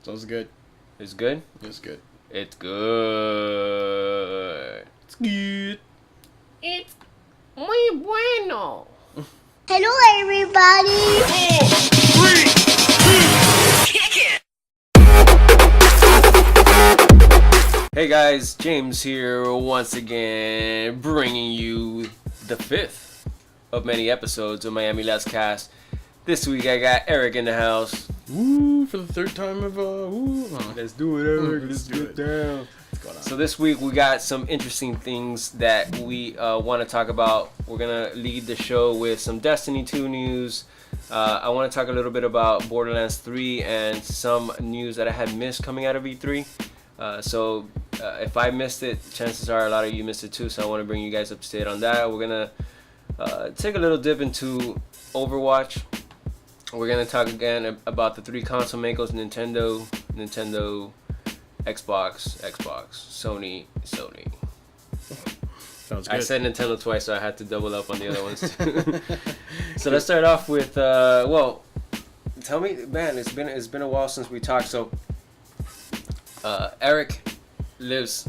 Sounds good. It's good? It's good. It's good. It's good. It's muy bueno. Hello, everybody. 4, 3, 2, kick it. Hey guys, James here once again, bringing you the 5th of many episodes of Miami Let's Cast. This week I got Eric in the house. Woo, for the third time of Let's do it, Eric. Let's do it. Down. What's going on? So this week we got some interesting things that we want to talk about. We're gonna lead the show with some Destiny 2 news. I want to talk a little bit about Borderlands 3 and some news that I had missed coming out of E3. So if I missed it, chances are a lot of you missed it too. So I want to bring you guys up to date on that. We're gonna take a little dip into Overwatch. We're gonna talk again about the 3 console makers: Nintendo, Xbox, Sony. Sounds good. I said Nintendo twice, so I had to double up on the other ones too. So let's start off with well, tell me, man, it's been a while since we talked. So Eric lives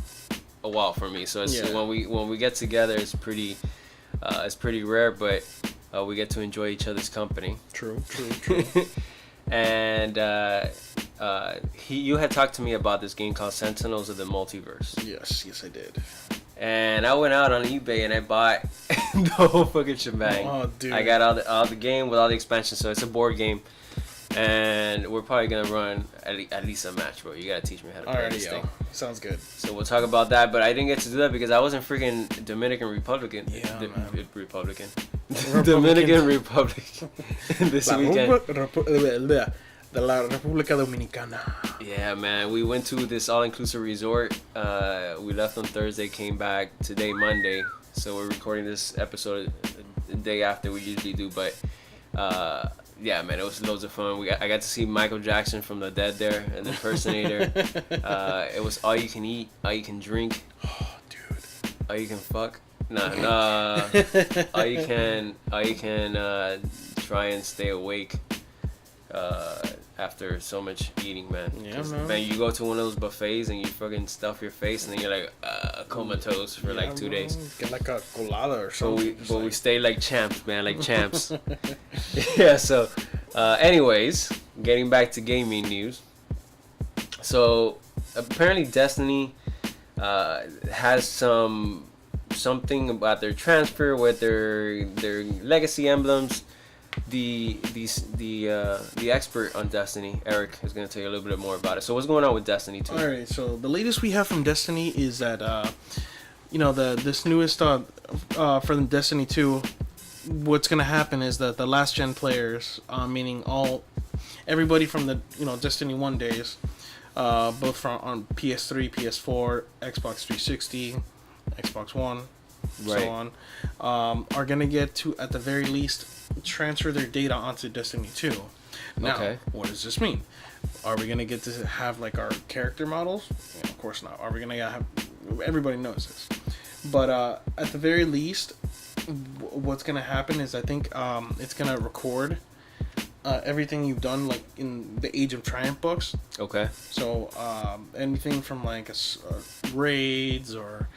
a while for me, so it's, when we get together, it's pretty rare, but we get to enjoy each other's company. True. And you had talked to me about this game called Sentinels of the Multiverse. Yes, I did. And I went out on eBay and I bought the whole fucking shebang. Oh, dude. I got all the game with all the expansions, so it's a board game. And we're probably gonna run at least a match, bro. You gotta teach me how to play this thing. Sounds good. So we'll talk about that, but I didn't get to do that because I was in freaking Dominican Republic. Dominican Republic this weekend. De la República Dominicana. Yeah, man. We went to this all-inclusive resort. We left on Thursday, came back today, Monday. So we're recording this episode the day after we usually do. But yeah, man, it was loads of fun. I got to see Michael Jackson from The Dead there, an impersonator. It was all you can eat, all you can drink. Oh, dude. All you can fuck. Nah. all you can try and stay awake after so much eating, man. Yeah, man, you go to one of those buffets and you fucking stuff your face and then you're like comatose for like 2 days. Get like a colada or something. But we stay like champs, man, like champs. Yeah. So, anyways, getting back to gaming news. So apparently Destiny has something about their transfer with their legacy emblems. The expert on Destiny, Eric, is going to tell you a little bit more about it. So what's going on with Destiny 2? Alright, so the latest we have from Destiny is that this newest for the Destiny 2, what's going to happen is that the last gen players, meaning everybody from the Destiny 1 days, both on PS3, PS4, Xbox 360, Xbox One, right, so on, are going to get to, at the very least, transfer their data onto Destiny 2. Now, okay, what does this mean? Are we going to get to have like our character models? Yeah, of course not. Are we going to have... Everybody knows this. But at the very least, what's going to happen is I think it's going to record everything you've done, like in the Age of Triumph books. Okay. So anything from like raids or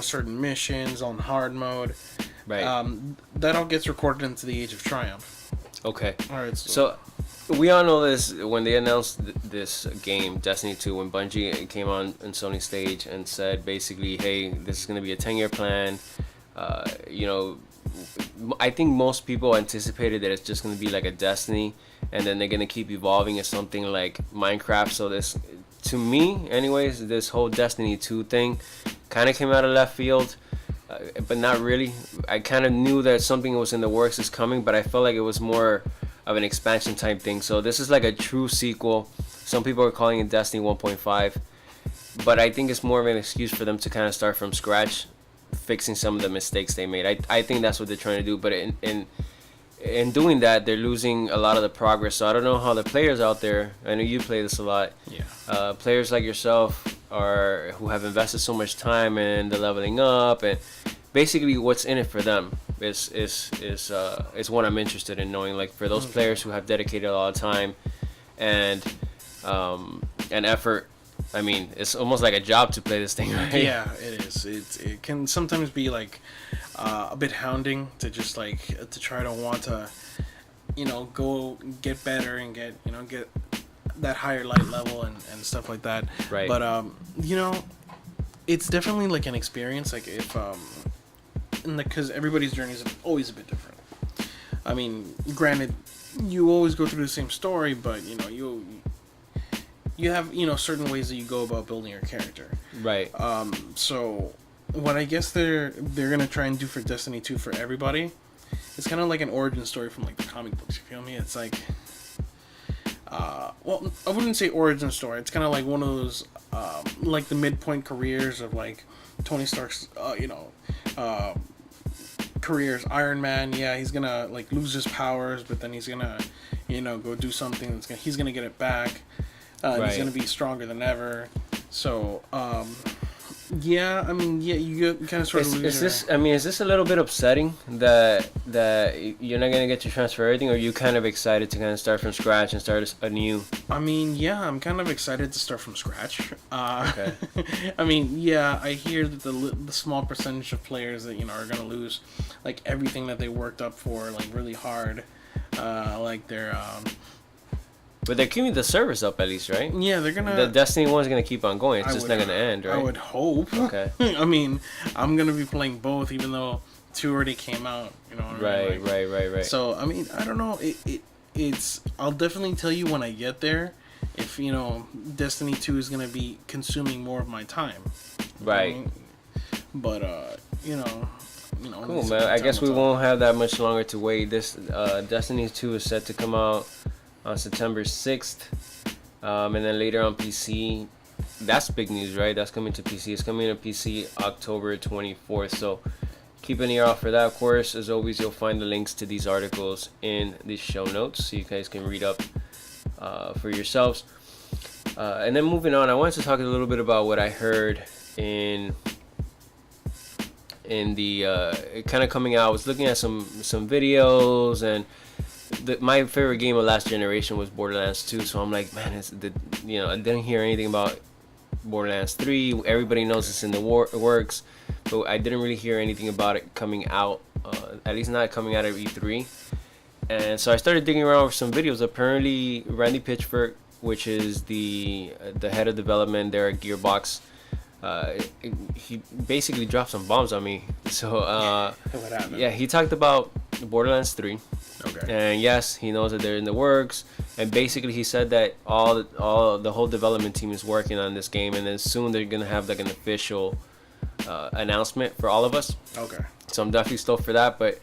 certain missions on hard mode. Right. That all gets recorded into the Age of Triumph. Okay. All right. So we all know this when they announced this game, Destiny 2, when Bungie came on Sony's stage and said basically, hey, this is going to be a 10-year plan. I think most people anticipated that it's just going to be like a Destiny, and then they're going to keep evolving as something like Minecraft. So this, to me, anyways, this whole Destiny 2 thing kind of came out of left field. But not really. I kind of knew that something was in the works is coming, but I felt like it was more of an expansion type thing. So this is like a true sequel. Some people are calling it Destiny 1.5, but I think it's more of an excuse for them to kind of start from scratch, fixing some of the mistakes they made. I think that's what they're trying to do, but in doing that, they're losing a lot of the progress. So I don't know how the players out there, I know you play this a lot, players like yourself who have invested so much time in the leveling up, and basically what's in it for them is what I'm interested in knowing. Like for those players who have dedicated a lot of time and effort. I mean, it's almost like a job to play this thing, right? Yeah, it is. It can sometimes be like a bit hounding to just like to try to want to, go get better and get that higher light level and stuff like that. Right. But it's definitely like an experience. Like if because everybody's journey is always a bit different. I mean, granted, you always go through the same story, but you have certain ways that you go about building your character. Right. So what I guess they're gonna try and do for Destiny 2 for everybody, it's kind of like an origin story from like the comic books. You feel me? It's like, well, I wouldn't say origin story. It's kind of like one of those, like the midpoint careers of like Tony Stark's, careers. Iron Man, yeah, he's gonna like lose his powers, but then he's gonna, go do something he's gonna get it back. Right. He's gonna be stronger than ever. So, yeah, I mean, yeah, you kind of sort of lose. Is this a little bit upsetting that you're not gonna get to transfer everything, or are you kind of excited to kind of start from scratch and start anew? I mean, yeah, I'm kind of excited to start from scratch. Okay. I mean, yeah, I hear that the small percentage of players that are gonna lose like everything that they worked up for like really hard, like their But they're keeping the servers up at least, right? Yeah, they're gonna. The Destiny 1's gonna keep on going. It's just not gonna end, right? I would hope. Okay. I mean, I'm gonna be playing both, even though 2 already came out. You know what I mean? Right. So I mean, I don't know. It's. I'll definitely tell you when I get there, if Destiny 2 is gonna be consuming more of my time. Right. I mean? But Cool, man. I guess we won't have that much longer to wait. This Destiny 2 is set to come out on September 6th, and then later on PC. That's big news, right? That's coming to PC. It's coming to PC October 24th, so keep an ear out for that. Of course, as always, you'll find the links to these articles in the show notes, so you guys can read up for yourselves. And then moving on, I wanted to talk a little bit about what I heard in the kind of coming out. I was looking at some videos, and my favorite game of last generation was Borderlands 2, so I'm like, man, I didn't hear anything about Borderlands 3. Everybody knows it's in the works, but I didn't really hear anything about it coming out, at least not coming out of E3. And so I started digging around for some videos. Apparently, Randy Pitchford, which is the head of development there at Gearbox, he basically dropped some bombs on me. So what happened? Yeah, he talked about Borderlands 3. Okay. And yes, he knows that they're in the works. And basically, he said that the whole development team is working on this game, and then soon they're gonna have like an official announcement for all of us. Okay. So I'm definitely stoked for that. But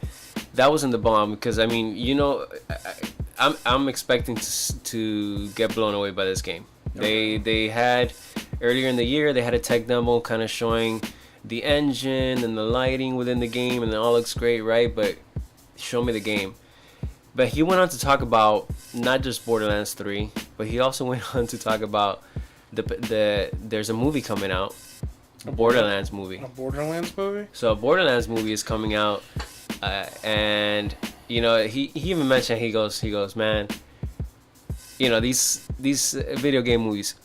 that wasn't the bomb, because I mean, I'm expecting to get blown away by this game. Okay. They had earlier in the year, they had a tech demo kind of showing the engine and the lighting within the game, and it all looks great, right? But show me the game. But he went on to talk about not just Borderlands 3, but he also went on to talk about there's a movie coming out, a Borderlands movie. A Borderlands movie? So a Borderlands movie is coming out, and he even mentioned, he goes, man, these video game movies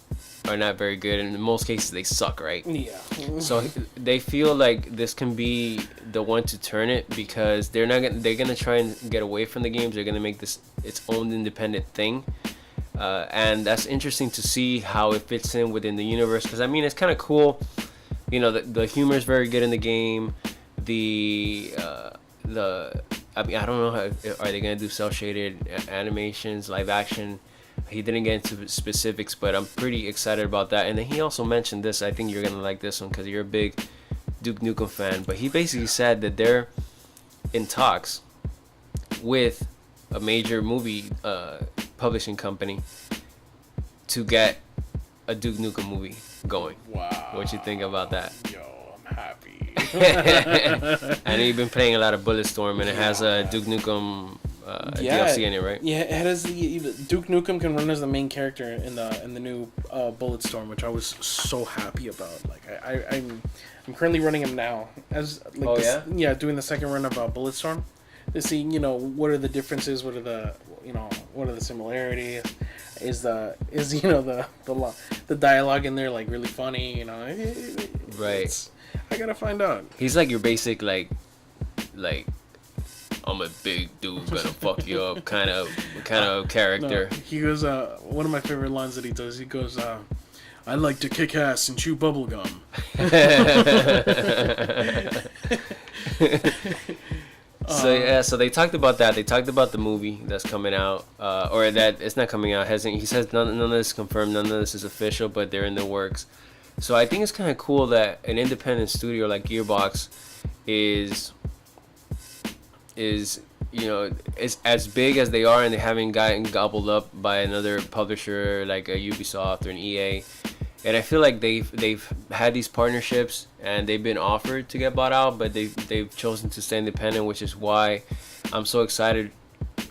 are not very good, and in most cases they suck, right? Yeah. So they feel like this can be the one to turn it, because they're gonna try and get away from the games. They're gonna make this its own independent thing, and that's interesting to see how it fits in within the universe. Because I mean, it's kind of cool. The humor is very good in the game. I mean, I don't know are they gonna do cel shaded animations, live action. He didn't get into specifics, but I'm pretty excited about that. And then he also mentioned this. I think you're gonna like this one because you're a big Duke Nukem fan. But he basically said that they're in talks with a major movie publishing company to get a Duke Nukem movie going. Wow. What you think about that? Yo, I'm happy. I know you've been playing a lot of Bulletstorm, and it has a Duke Nukem DLC in it, right? Yeah, it has Duke Nukem can run as the main character in the new Bulletstorm, which I was so happy about. Like I'm currently running him now as like doing the second run of Bulletstorm to see what are the differences, what are the similarities, is the dialogue in there like really funny? You know, Right. I gotta find out. He's like your basic like I'm a big dude gonna fuck you up kind of character. No, he goes. One of my favorite lines that he does. He goes, "I like to kick ass and chew bubble gum." So they talked about that. They talked about the movie that's coming out, or that it's not coming out. Hasn't he says none of this is confirmed. None of this is official, but they're in the works. So I think it's kind of cool that an independent studio like Gearbox is as big as they are, and they haven't gotten gobbled up by another publisher like a Ubisoft or an EA. And I feel like they've had these partnerships and they've been offered to get bought out, but they've chosen to stay independent, which is why I'm so excited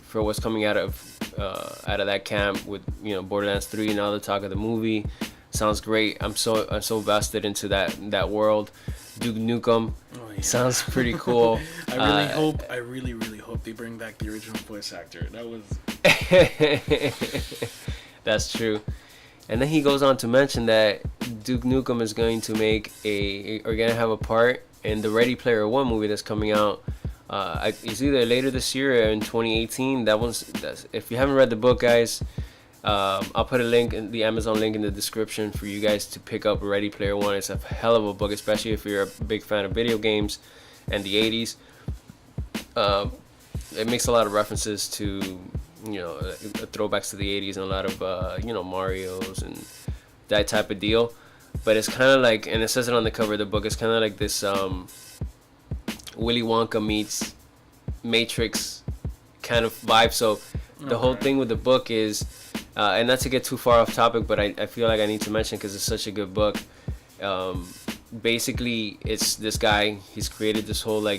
for what's coming out of that camp with Borderlands 3 and all the talk of the movie. Sounds great. I'm so vested into that world. Duke Nukem sounds pretty cool. I really hope they bring back the original voice actor. That was That's true. And then he goes on to mention that Duke Nukem is going to have a part in the Ready Player One movie that's coming out. It's either later this year or in 2018. If you haven't read the book, guys, I'll put the Amazon link in the description for you guys to pick up Ready Player One. It's a hell of a book, especially if you're a big fan of video games and the 80s. It makes a lot of references to throwbacks to the 80s and a lot of Mario's and that type of deal. But it's kind of like, and it says it on the cover of the book, it's kind of like this Willy Wonka meets Matrix kind of vibe. So the whole thing with the book is, and not to get too far off topic, but I feel like I need to mention because it's such a good book. Basically, it's this guy. He's created this whole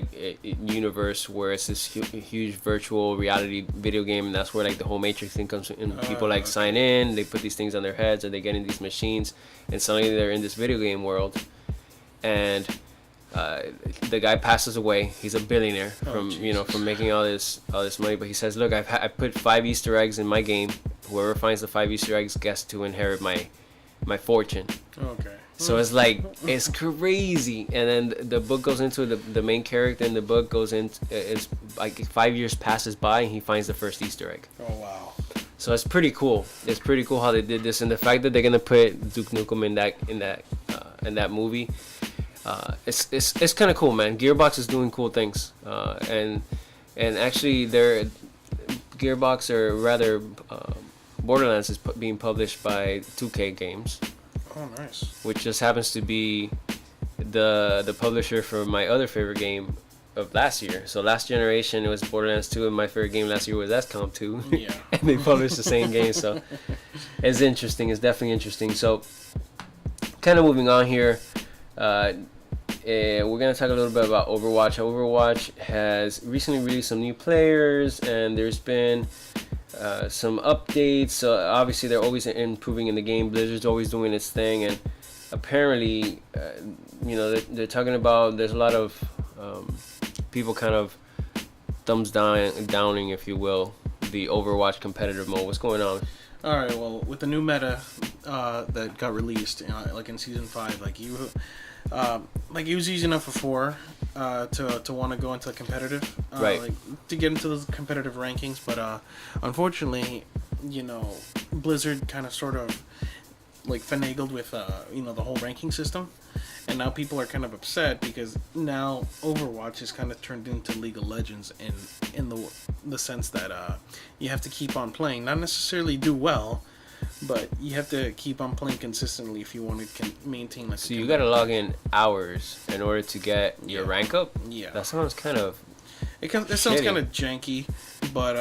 universe where it's this huge virtual reality video game, and that's where the whole Matrix thing comes in. People sign in, they put these things on their heads, or they get in these machines, and suddenly they're in this video game world. And the guy passes away. He's a billionaire from making all this money. But he says, "Look, I put 5 Easter eggs in my game. Whoever finds the 5 Easter eggs gets to inherit my fortune." Okay. So it's crazy. And then the book goes into the main character in the book goes in. It's like 5 years passes by and he finds the first Easter egg. Oh wow. So it's pretty cool. It's pretty cool how they did this, and the fact that they're gonna put Duke Nukem in that movie. It's kind of cool, man. Gearbox is doing cool things, and actually, Gearbox, or rather, Borderlands is being published by 2K Games. Oh, nice. Which just happens to be the publisher for my other favorite game of last year. So last generation it was Borderlands 2, and my favorite game last year was XCOM 2. Yeah. And they published the same game, so it's interesting. It's definitely interesting. So, kind of moving on here. We're going to talk a little bit about Overwatch. Overwatch has recently released some new players, and there's been some updates. So obviously they're always improving in the game. Blizzard's always doing its thing, and apparently they're talking about, there's a lot of people kind of downing, if you will, the Overwatch competitive mode. What's going on? All right, well, with the new meta that got released, like in season 5, it was easy enough before to want to go into competitive, right? To get into those competitive rankings, but unfortunately, Blizzard kind of sort of finagled with the whole ranking system, and now people are kind of upset because now Overwatch is kind of turned into League of Legends in the sense that you have to keep on playing, not necessarily do well, but you have to keep on playing consistently if you want to maintain So you gotta log in hours in order to get your rank up? Yeah. That sounds kind of It sounds kind of janky, but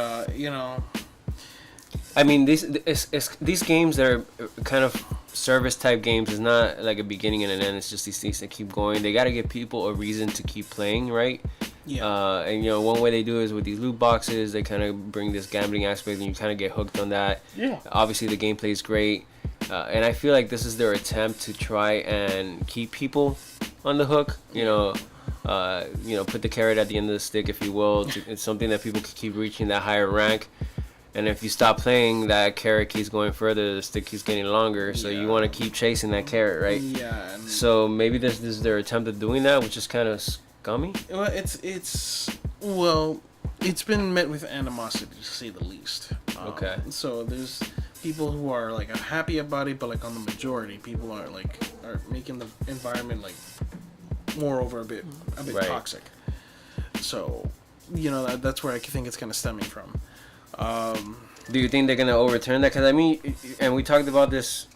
I mean, these games that are kind of service type games is not like a beginning and an end. It's just these things that keep going. They got to give people a reason to keep playing, right? Yeah. And one way they do it is with these loot boxes. They kind of bring this gambling aspect, and you kind of get hooked on that. Yeah. Obviously, the gameplay is great, and I feel like this is their attempt to try and keep people on the hook. Put the carrot at the end of the stick, if you will. It's something that people can keep reaching that higher rank. And if you stop playing, that carrot keeps going further, the stick keeps getting longer. So you want to keep chasing that carrot, right? Yeah. So maybe this is their attempt at doing that, which is kind of scummy. Well, it's been met with animosity to say the least. Okay. So there's people who are like happy about it, but like on the majority, people are making the environment like moreover a bit Right. toxic. So that's where I think it's kind of stemming from. Do you think they're gonna overturn that? Because I mean, and we talked about this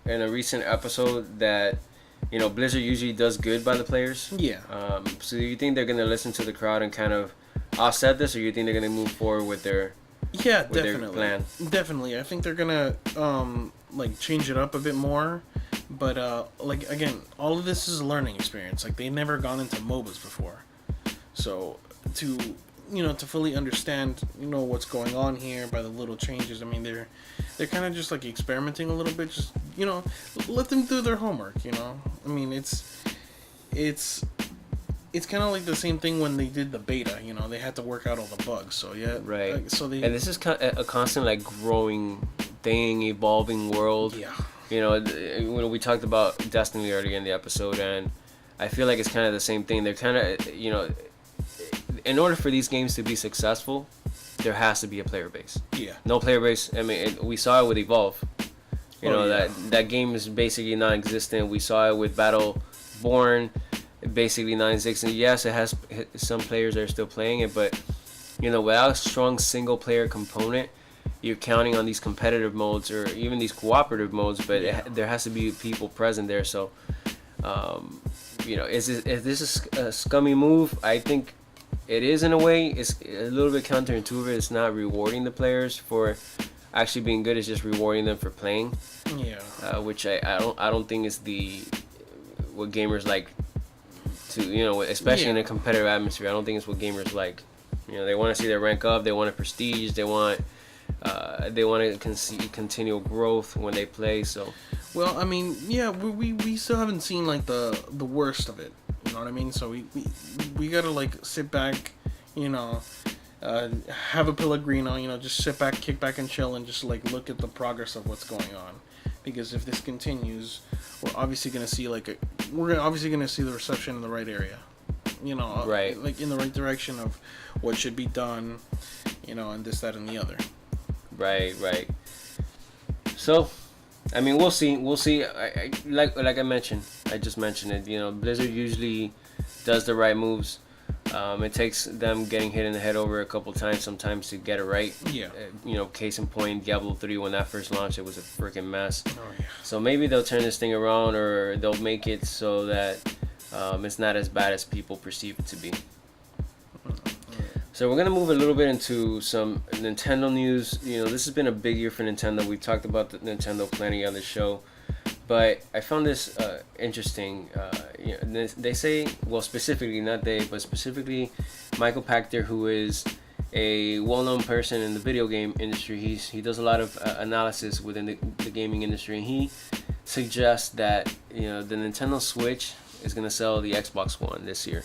in a recent episode that Blizzard usually does good by the players. Yeah. So do you think they're gonna listen to the crowd and kind of offset this, or you think they're gonna move forward with their Definitely. their plan? Definitely. I think they're gonna change it up a bit more. But again, all of this is a learning experience. Like they never gone into MOBAs before. So to fully understand what's going on here by the little changes, I mean they're kind of just like experimenting a little bit, just let them do their homework. I mean it's kind of like the same thing when they did the beta. They had to work out all the bugs. So yeah, Right. And this is a constant like growing thing, evolving world. Yeah. When we talked about Destiny earlier in the episode, and I feel like it's kind of the same thing. They're kind of in order for these games to be successful, there has to be a player base. Yeah. No player base. I mean, we saw it with Evolve. Yeah. That game is basically non-existent. We saw it with Battleborn, basically non-existent. Yes, it has some players that are still playing it, but without a strong single-player component, you're counting on these competitive modes or even these cooperative modes. But there has to be people present there. So, is this a scummy move? I think it is in a way. It's a little bit counterintuitive. It's not rewarding the players for actually being good. It's just rewarding them for playing. Yeah. Which I don't think is what gamers like to especially in a competitive atmosphere. I don't think it's what gamers like. They want to see their rank up. They want a prestige. They want to continual growth when they play. So. Well, I mean, yeah, we still haven't seen like the worst of it. You know what I mean? So we gotta like sit back, have a Pellegrino, just sit back, kick back, and chill, and just like look at the progress of what's going on. Because if this continues, we're obviously gonna see the reception in the right area. Right. Like in the right direction of what should be done, and this, that, and the other. Right. So, I mean, we'll see. Like I mentioned, I just mentioned it. Blizzard usually does the right moves. It takes them getting hit in the head over a couple times sometimes to get it right. Yeah. Case in point, Diablo 3, when that first launched, it was a freaking mess. Oh yeah. So maybe they'll turn this thing around, or they'll make it so that it's not as bad as people perceive it to be. So we're going to move a little bit into some Nintendo news. This has been a big year for Nintendo. We've talked about Nintendo plenty on the show. But I found this interesting. They say, well, specifically, not they, but specifically Michael Pachter, who is a well-known person in the video game industry. He does a lot of analysis within the gaming industry. And he suggests that, the Nintendo Switch is going to sell the Xbox One this year.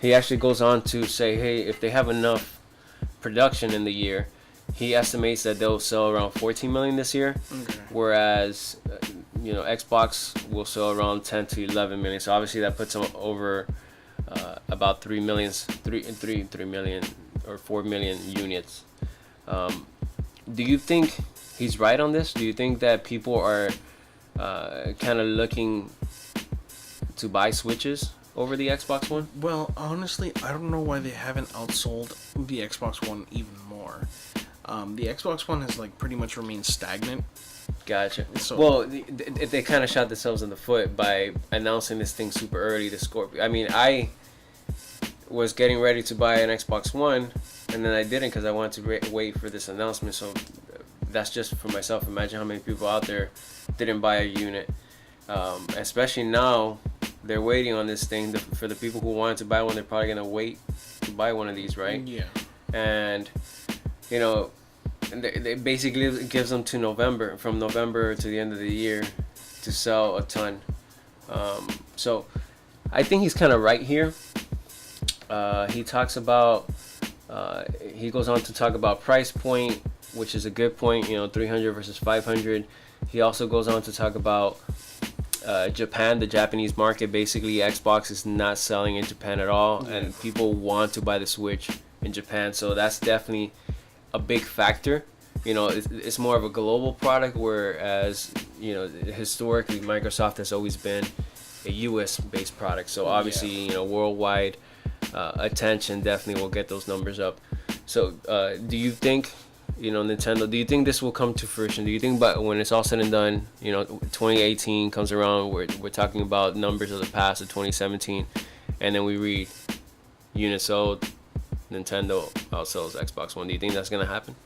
He actually goes on to say, hey, if they have enough production in the year, he estimates that they'll sell around 14 million this year, whereas Xbox will sell around 10 to 11 million. So obviously that puts them over about 3 million or 4 million units. Do you think he's right on this? Do you think that people are kind of looking to buy Switches over the Xbox One? Well, honestly, I don't know why they haven't outsold the Xbox One even more. The Xbox One has like pretty much remained stagnant. Gotcha. So, well, they kind of shot themselves in the foot by announcing this thing super early, the Scorpio. I mean, I was getting ready to buy an Xbox One, and then I didn't because I wanted to wait for this announcement. So that's just for myself. Imagine how many people out there didn't buy a unit. Especially now, they're waiting on this thing. For the people who wanted to buy one, they're probably going to wait to buy one of these, right? Yeah. And, they basically it gives them to November, from November to the end of the year, to sell a ton. So I think he's kind of right here. He talks about, he goes on to talk about price point, which is a good point. 300 versus 500. He also goes on to talk about Japan, the Japanese market. Basically, Xbox is not selling in Japan at all, and people want to buy the Switch in Japan. So that's definitely a big factor. It's more of a global product, whereas historically Microsoft has always been a U.S. based product. So obviously, worldwide attention definitely will get those numbers up. So do you think, Nintendo, do you think this will come to fruition? Do you think, but when it's all said and done, 2018 comes around, we're talking about numbers of the past of 2017, and then we read units sold, Nintendo outsells Xbox One. Do you think that's gonna happen?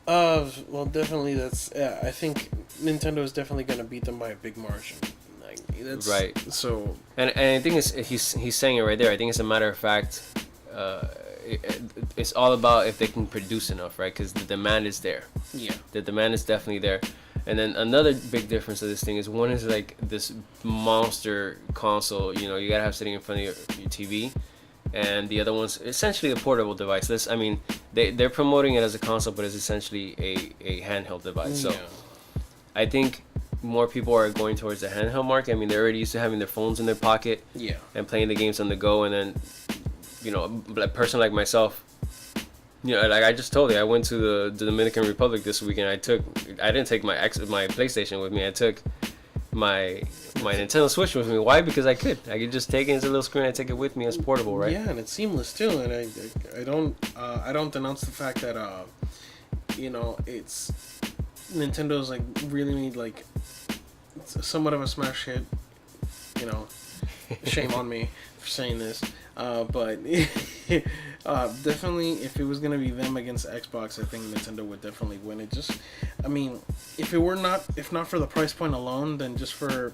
Well, definitely. I think Nintendo is definitely gonna beat them by a big margin. That's right. So, and I think he's saying it right there. I think it's a matter of fact. It's all about if they can produce enough, right? Because the demand is there. Yeah. The demand is definitely there. And then another big difference of this thing is one is like this monster console, you gotta have sitting in front of your TV, and the other one's essentially a portable device. They're promoting it as a console, but it's essentially a handheld device. So I think more people are going towards the handheld market. I mean, they're already used to having their phones in their pocket and playing the games on the go, and then a person like myself, like I just told you, I went to the Dominican Republic this week, and I didn't take my PlayStation with me. I took my Nintendo Switch with me. Why? Because I could just take it as a little screen. I take it with me as portable, right? Yeah, and it's seamless too. And I don't denounce the fact that it's Nintendo's like really like it's somewhat of a smash hit. Shame on me for saying this. But definitely, if it was gonna be them against Xbox, I think Nintendo would definitely win. If not for the price point alone, then just for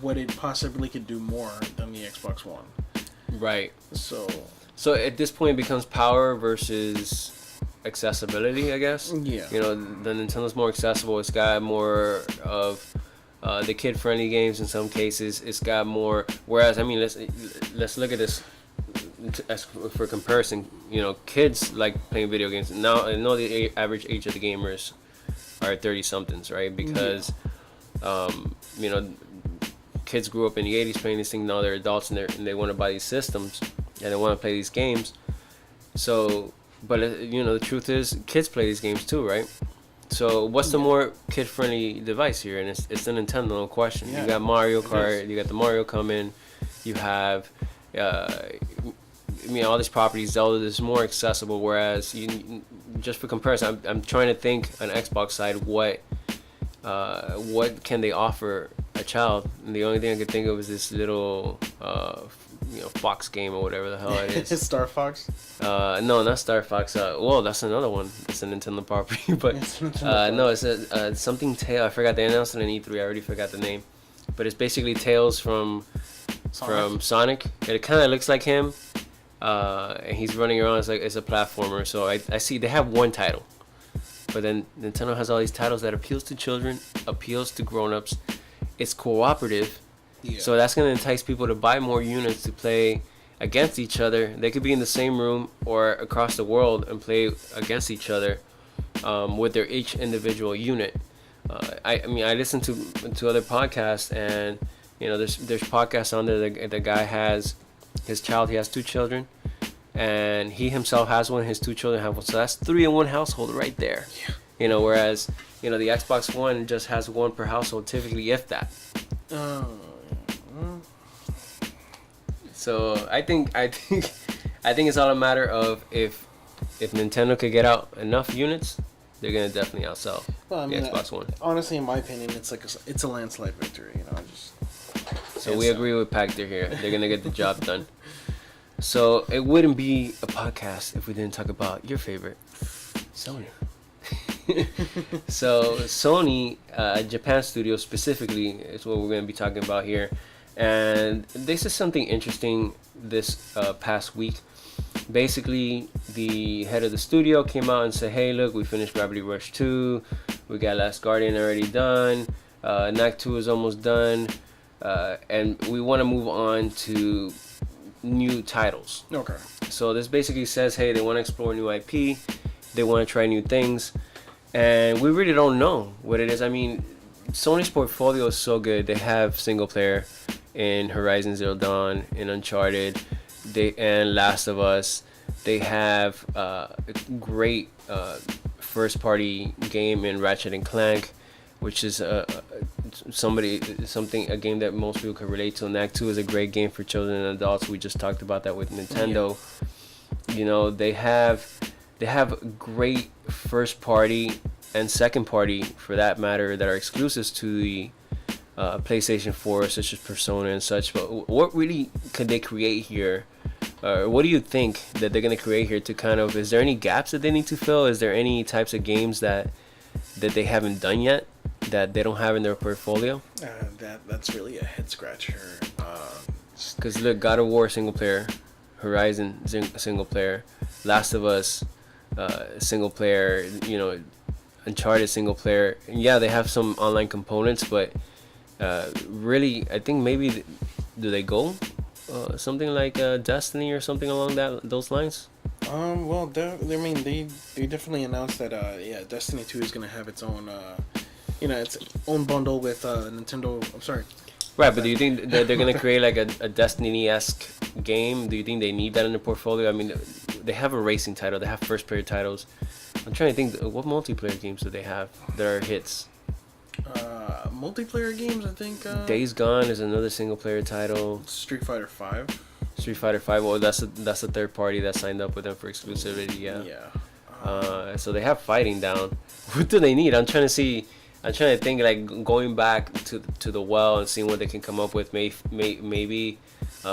what it possibly could do more than the Xbox One. Right. So at this point, it becomes power versus accessibility, I guess. Yeah. The Nintendo's more accessible. It's got more of the kid-friendly games in some cases. It's got more. Whereas, I mean, let's look at this as for comparison. Kids like playing video games. Now, I know the average age of the gamers are 30-somethings, right? Because, kids grew up in the 80s playing these things. Now they're adults and they want to buy these systems and they want to play these games. So, but the truth is, kids play these games too, right? So what's the more kid-friendly device here? And it's the Nintendo, no question. You got Mario Kart, you got the Mario coming, you have, all these properties. Zelda is more accessible. Whereas, just for comparison, I'm trying to think on Xbox side what can they offer a child? And the only thing I could think of is this little Fox game or whatever the hell it is. Star Fox? No, not Star Fox. Well, that's another one. It's a Nintendo property, but no, it's a something Tail. I forgot they announced it in E3. I already forgot the name, but it's basically Tails from Sonic. It kind of looks like him, and he's running around. It's a platformer. So I see they have one title, but then Nintendo has all these titles that appeals to children, appeals to grown-ups. It's cooperative. Yeah. So that's going to entice people to buy more units to play against each other. They could be in the same room or across the world and play against each other with their each individual unit. I listen to other podcasts, and there's podcasts on there. The guy has his child. He has 2 children, and he himself has one. His 2 children have one. So that's 3 in one household right there. Yeah. Whereas the Xbox One just has 1 per household, typically, if that. So I think it's all a matter of if Nintendo could get out enough units, they're gonna definitely outsell the Xbox One. Honestly, in my opinion, it's a landslide victory. So we agree with Pactor here. They're gonna get the job done. So it wouldn't be a podcast if we didn't talk about your favorite, Sony. So Sony, Japan studio specifically, is what we're gonna be talking about here. And this is something interesting this past week. Basically, the head of the studio came out and said, hey, look, we finished Gravity Rush 2. We got Last Guardian already done. Knack 2 is almost done. And we want to move on to new titles. Okay. So this basically says, hey, they want to explore new IP. They want to try new things, and we really don't know what it is. I mean, Sony's portfolio is so good. They have single player in Horizon Zero Dawn, in Uncharted, and Last of Us. They have a great first party game in Ratchet and Clank, which is a game that most people can relate to. And Act 2 is a great game for children and adults. We just talked about that with Nintendo. Yeah. You know, they have great first party and second party, for that matter, that are exclusives to the PlayStation 4, such as Persona and such. But what really could they create here? What do you think that they're going to create here to kind of... Is there any gaps that they need to fill? Is there any types of games that they haven't done yet that they don't have in their portfolio? That's really a head scratcher. Because look, God of War single player, Horizon single player, Last of Us single player, you know, Uncharted single player. And yeah, they have some online components, but really, I think maybe do they go something like Destiny or something along those lines? Well, they definitely announced that Destiny 2 is gonna have its own its own bundle with Nintendo. I'm sorry. Right, but do you think that they're gonna create like a Destiny-esque game? Do you think they need that in their portfolio? I mean, they have a racing title, they have first-player titles. I'm trying to think, what multiplayer games do they have that are hits? Multiplayer games, I think. Days Gone is another single-player title. Street Fighter 5. Street Fighter 5. Well, that's a third party that signed up with them for exclusivity. Yeah. Yeah. So they have fighting down. What do they need? I'm trying to think, like going back to the well and seeing what they can come up with. Maybe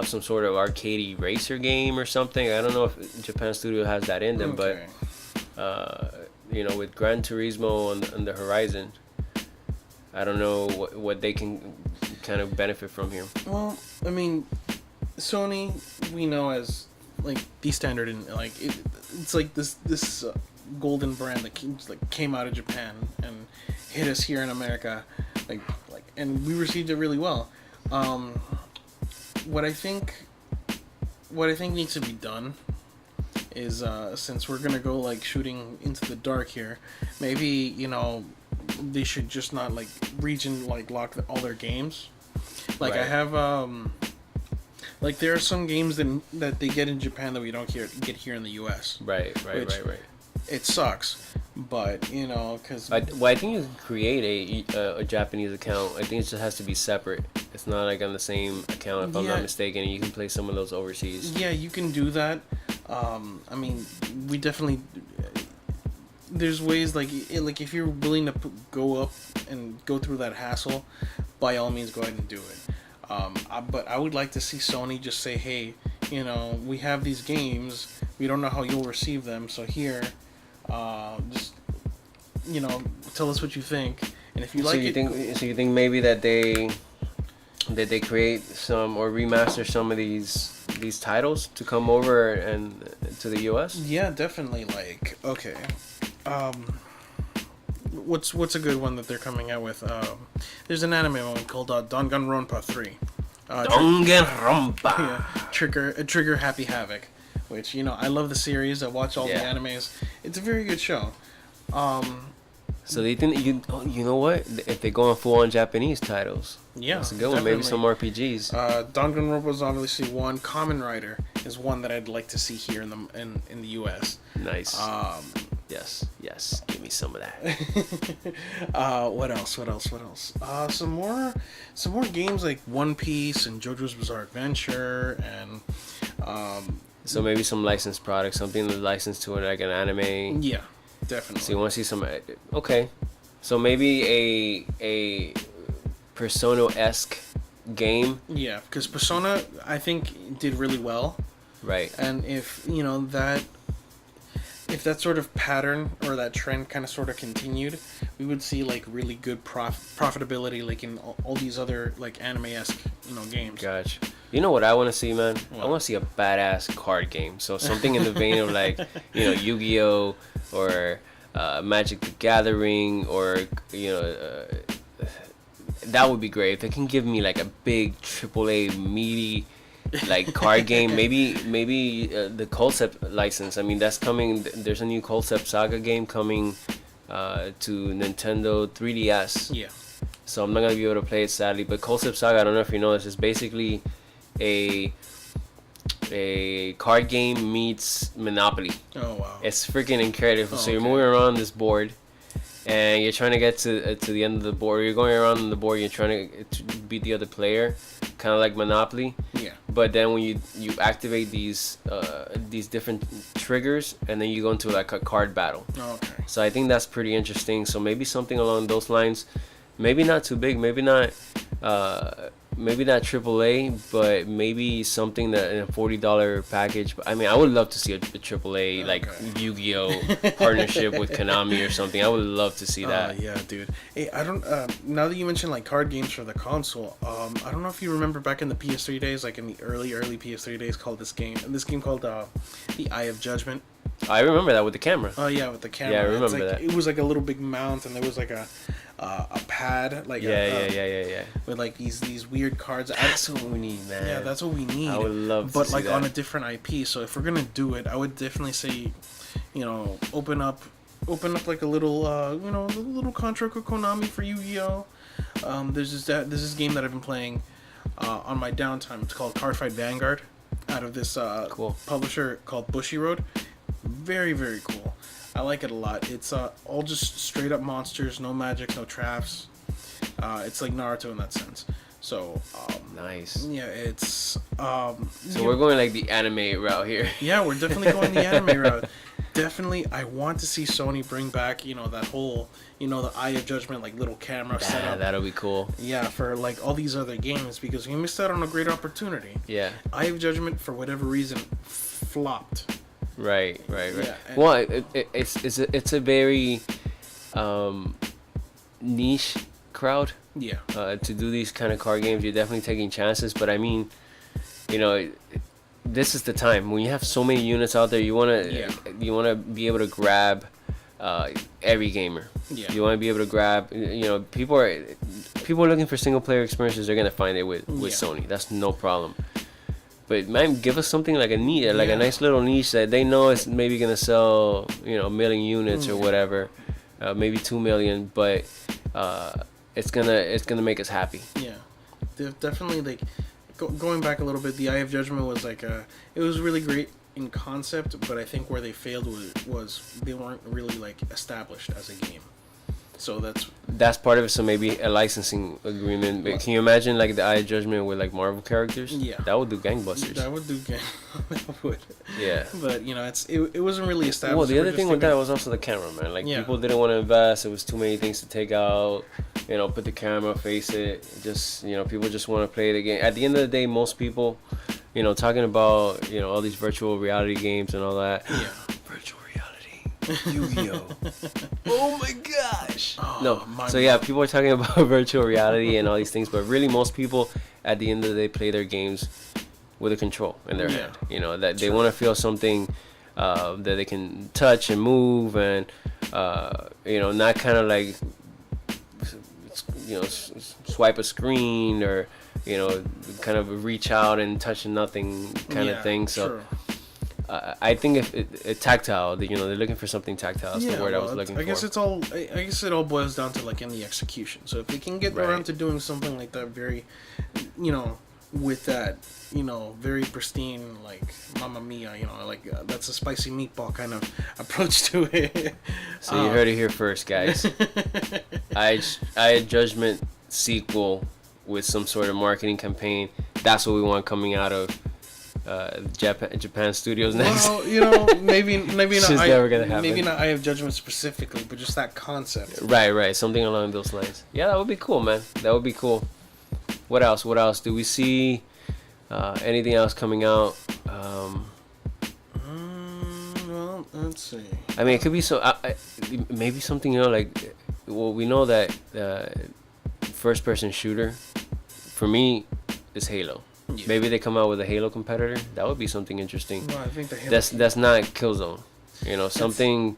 some sort of arcade racer game or something. I don't know if Japan Studio has that in them, okay. But with Gran Turismo on the horizon, I don't know what they can kind of benefit from here. Well, I mean, Sony, we know as like the standard in like it's like this golden brand that came out of Japan and hit us here in America, and we received it really well. What I think needs to be done is since we're gonna go like shooting into the dark here, maybe they should just not like region lock all their games. Like right. I have like there are some games that they get in Japan that we don't get here in the U.S. Right. It sucks, but because I think you can create a Japanese account. I think it just has to be separate. It's not like on the same account, if I'm not mistaken. And you can play some of those overseas. Yeah, you can do that. I mean, we definitely. There's ways like if you're willing to go up and go through that hassle, by all means go ahead and do it. But I would like to see Sony just say, hey, we have these games. We don't know how you'll receive them, so here, just tell us what you think, and if you like it. So you think maybe that they create some or remaster some of these titles to come over and to the U.S.? Yeah, definitely. Like, okay. What's a good one that they're coming out with? There's an anime one called Danganronpa 3. Danganronpa. Yeah, Trigger Happy Havoc, which I love the series. I watch all the animes. It's a very good show. So they think you know what? If they go on full on Japanese titles, that's a good one. Maybe some RPGs. Danganronpa is obviously one. Kamen Rider is one that I'd like to see here in the U.S. Nice. Yes. Give me some of that. What else? Some more games like One Piece and JoJo's Bizarre Adventure and. So maybe some licensed products, something that's licensed to like an anime. Yeah. Definitely. So you want to see some... Okay. So maybe a Persona-esque game. Yeah, because Persona, I think, did really well. Right. And if, if that sort of pattern or that trend kind of sort of continued, we would see, like, really good profitability, like, in all these other, like, anime-esque, games. Gotcha. You know what I want to see, man? What? I want to see a badass card game. So something in the vein of, like, Yu-Gi-Oh! Or Magic the Gathering, or that would be great. If they can give me like a big AAA meaty like card game. Maybe the concept license. I mean, that's coming. There's a new concept Saga game coming to Nintendo 3DS. Yeah. So I'm not gonna be able to play it sadly. But Concept Saga, I don't know if you know this, is basically a card game meets Monopoly. Oh wow. It's freaking incredible. So you're okay. moving around this board, and you're trying to get to the end of the board. You're going around the board. You're trying to beat the other player, kind of like Monopoly. Yeah. But then when you activate these different triggers, and then you go into like a card battle. Okay. So I think that's pretty interesting. So maybe something along those lines. Maybe not too big. Maybe not AAA, but maybe something that in a $40 package. I mean, I would love to see a AAA like Yu-Gi-Oh partnership with Konami or something. I would love to see that. Yeah, dude. Hey, I don't. Now that you mentioned like card games for the console, I don't know if you remember back in the PS3 days, like in the early PS3 days, called this game called The Eye of Judgment. I remember that with the camera. Oh yeah, with the camera. Yeah, I remember like, that. It was like a little big mount, and there was like a pad, like Yeah. with like these weird cards. That's what we need, man. Yeah, that's what we need. I would love to but see like that. on a different IP. So if we're gonna do it, I would definitely say, open up like a little, a little contract with Konami for Yu-Gi-Oh. There's this game that I've been playing on my downtime. It's called Cardfight Vanguard, out of this Cool. publisher called Bushiroad. Very, very cool. I like it a lot. It's all just straight up monsters, no magic, no traps. It's like Naruto in that sense. So Nice. yeah, it's So we're going like the anime route here. yeah, we're definitely going the anime route. Definitely, I want to see Sony bring back, that whole, the Eye of Judgment, like little camera Yeah, setup. that'll be cool. Yeah, for like all these other games, because we missed out on a great opportunity. Yeah. Eye of Judgment, for whatever reason, flopped. Right. Yeah, and- Well, it's a very niche crowd Yeah. to do these kind of card games. You're definitely taking chances, but I mean, this is the time when you have so many units out there. You wanna be able to grab every gamer. Yeah. You want to be able to grab. People are looking for single player experiences. They're gonna find it with Sony. That's no problem. But man, give us something like a niche, like a nice little niche that they know is maybe gonna sell, a million units or whatever, maybe 2 million, but it's gonna make us happy. Yeah, definitely. Like going back a little bit, the Eye of Judgment was like it was really great in concept, but I think where they failed was they weren't really like established as a game. So that's part of it. So maybe a licensing agreement. But can you imagine like the Eye of Judgment with like Marvel characters? Yeah, that would do gangbusters. That would do that would. Yeah. But it wasn't really established. Well, the other thing with that was also the camera, man. Like people didn't want to invest. It was too many things to take out. Put the camera, face it. Just people just want to play the game. At the end of the day, most people, talking about all these virtual reality games and all that. Yeah. Virtual reality. Yu-Gi-Oh. Oh my gosh. Oh, No. So yeah, people are talking about virtual reality and all these things, but really most people at the end of the day play their games with a control in their hand. That they want to feel something that they can touch and move and not kind of like swipe a screen or kind of reach out and touch nothing kind of thing. So sure. I think if it tactile, they're looking for something tactile. That's the word I was looking for. I guess it all boils down to like in the execution. So if they can get around to doing something like that, very, with that, very pristine, like Mamma Mia, like that's a spicy meatball kind of approach to it. So you heard it here first, guys. I Judgment sequel with some sort of marketing campaign. That's what we want coming out of Japan Studios next. Well, maybe not. It's just never gonna happen. Maybe not Eye of Judgment specifically, but just that concept. Right. Something along those lines. Yeah, that would be cool, man. That would be cool. What else? Do we see anything else coming out? Well, let's see. I mean, it could be maybe something like. Well, we know that first-person shooter, for me, is Halo. Yeah. Maybe they come out with a Halo competitor. That would be something interesting. No, I think the Halo that's not Killzone. Something.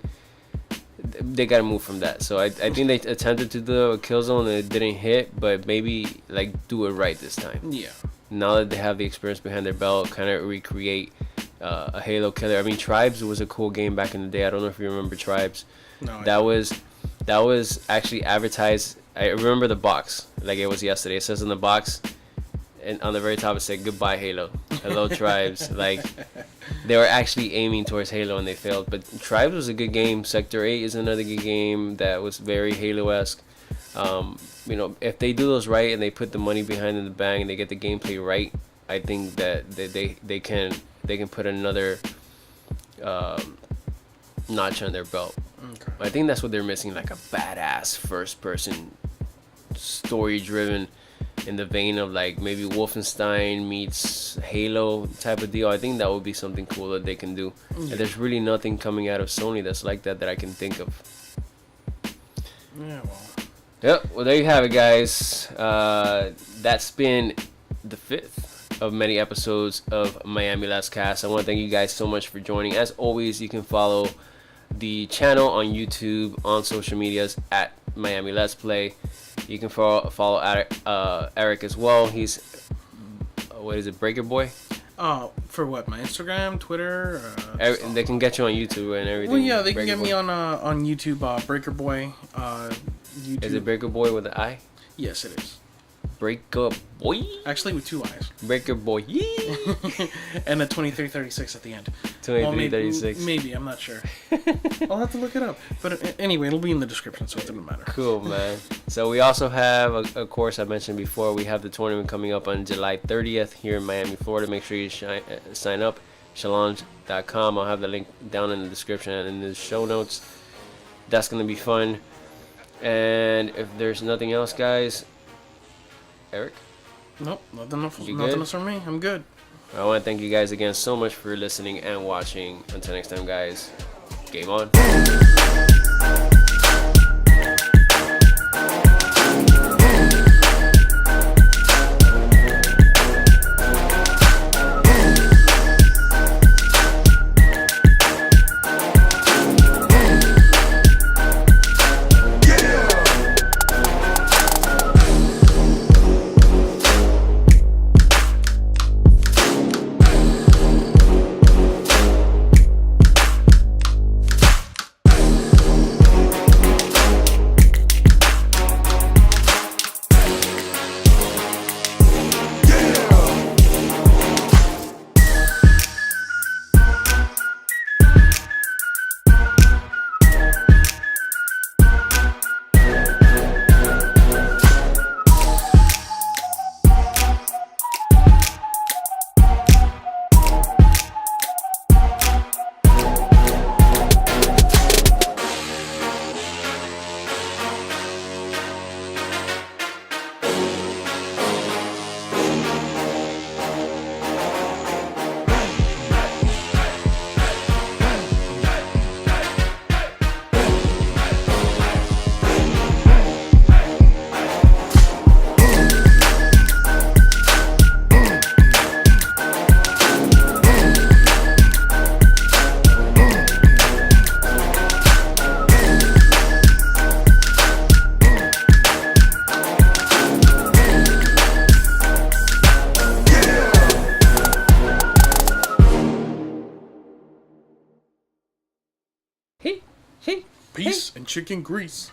They gotta move from that. So I think they attempted to do a Killzone and it didn't hit, but maybe like do it right this time. Yeah. now that they have the experience behind their belt, kind of recreate a Halo killer. I mean, Tribes was a cool game back in the day. I don't know if you remember Tribes. No, That was actually advertised. I remember the box like it was yesterday. It says in the box, and on the very top it said "Goodbye Halo, hello Tribes." Like they were actually aiming towards Halo and they failed. But Tribes was a good game. Sector 8 is another good game that was very Halo-esque. You know, if they do those right and they put the money behind in the bang and they get the gameplay right, I think that they can put another notch on their belt. Okay. I think that's what they're missing, like a badass first-person, story-driven, in the vein of like maybe Wolfenstein meets Halo type of deal. I think that would be something cool that they can do. And there's really nothing coming out of Sony that's like that I can think of. Yeah, well. Yep. Well, there you have it, guys. That's been the 5th of many episodes of Miami Let's Cast. I want to thank you guys so much for joining. As always, you can follow the channel on YouTube, on social medias at Miami Let's Play. You can follow Eric as well. He's what is it, Breaker Boy? For what? My Instagram, Twitter. They can get you on YouTube and everything. Well, yeah, they Breaker can get Boy. me on YouTube. Breaker Boy. YouTube. Is it Breaker Boy with an I? Yes, it is. Breaker Boy. Actually, with 2 eyes. Breaker Boy. And a 2336 at the end. 2336. Maybe, I'm not sure. I'll have to look it up. But anyway, it'll be in the description, so it doesn't matter. Cool, man. So we also have, of course, I mentioned before, we have the tournament coming up on July 30th here in Miami, Florida. Make sure you sign up. Challenge.com. I'll have the link down in the description and in the show notes. That's going to be fun. And if there's nothing else, guys, Eric? Nope, nothing else good? from me. I'm good. I want to thank you guys again so much for listening and watching. Until next time, guys, game on. Peace and chicken grease.